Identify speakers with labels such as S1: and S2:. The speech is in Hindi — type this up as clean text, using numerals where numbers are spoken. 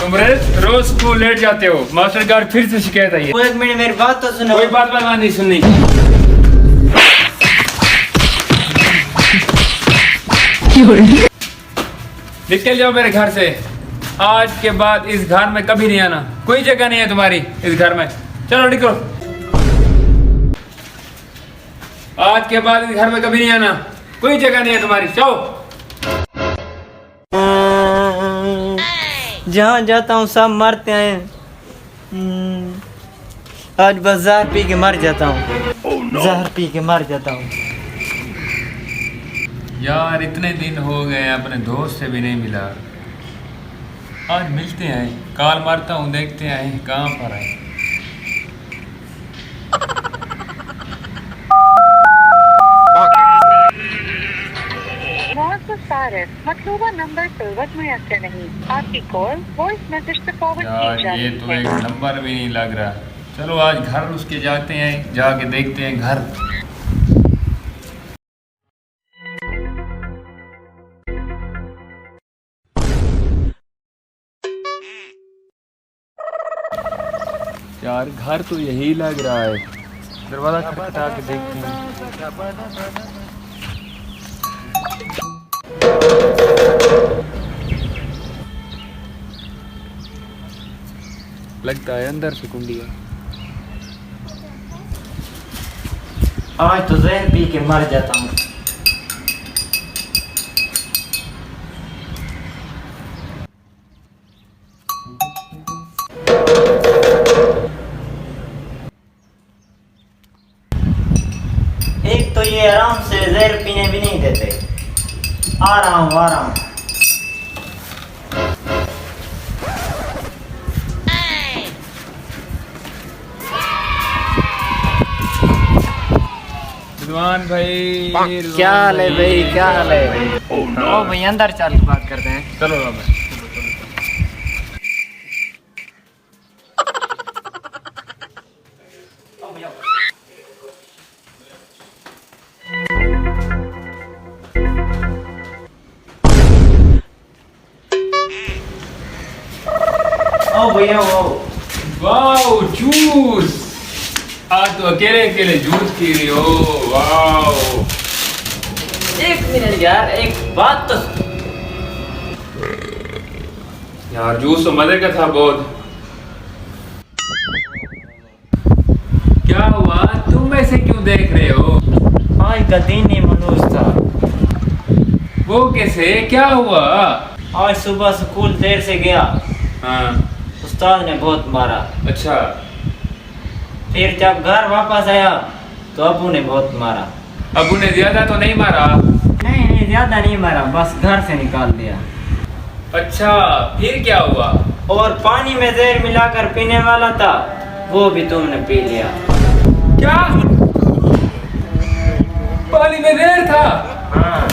S1: तुम रोज स्कूल लेट जाते हो, मास्टर गार्ड फिर से शिकायत आई है।
S2: एक मिनट मेरी बात तो सुनो।
S1: कोई बात नहीं सुननी। निकल जाओ मेरे घर से, आज के बाद इस घर में कभी नहीं आना, कोई जगह नहीं है तुम्हारी इस घर में, चलो निकलो। आज के बाद इस घर में कभी नहीं आना, कोई जगह नहीं है तुम्हारी, जाओ।
S2: जहाँ जाता हूँ सब मरते हैं, आज बस जहर पी के मर जाता हूँ। जहर पी के मर जाता हूँ।
S1: यार इतने दिन हो गए अपने दोस्त से भी नहीं मिला, आज मिलते हैं, कॉल मारता हूँ, देखते हैं कहाँ पर है।
S3: मतलूबा नंबर पर वक्त मुयस्सर नहीं, आपकी कॉल वॉइस मैसेज पे फॉरवर्ड की जा रही है।
S1: ये तो एक नंबर भी नहीं लग रहा। चलो आज घर उसके जाते हैं, जाके देखते हैं घर। यार घर तो यही लग रहा है, दरवाजा खटखटा के देखते हैं। लगता है अंदर से कुंडी है।
S2: आज तो जहर पी के मर जाता हूँ। एक तो ये आराम से जहर पीने भी नहीं देते। आ रहा हूँ।
S1: रिजवान भाई,
S2: क्या हाल है भाई, क्या हाल है? ओ भाई अंदर चल बात करते हैं।
S1: चलो
S2: ओ भैया वो
S1: वाओ जूस, आज तो अकेले जूस पी रही हो, वाओ।
S2: एक मिनट यार, एक बात तो
S1: यार जूस तो मजे का था बहुत। क्या हुआ, तुम ऐसे क्यों देख रहे हो?
S2: आज का दिन ही मनोज था।
S1: वो कैसे, क्या हुआ?
S2: आज सुबह स्कूल देर से गया,
S1: हाँ
S2: उस्ताद ने बहुत मारा।
S1: अच्छा,
S2: फिर जब घर वापस आया तो अबू ने बहुत मारा।
S1: अबू ने ज्यादा तो नहीं मारा?
S2: नहीं ज्यादा नहीं मारा, बस घर से निकाल दिया।
S1: अच्छा, फिर क्या हुआ?
S2: और पानी में जहर मिलाकर पीने वाला था, वो भी तुमने पी लिया।
S1: क्या पानी में जहर था?
S2: हाँ।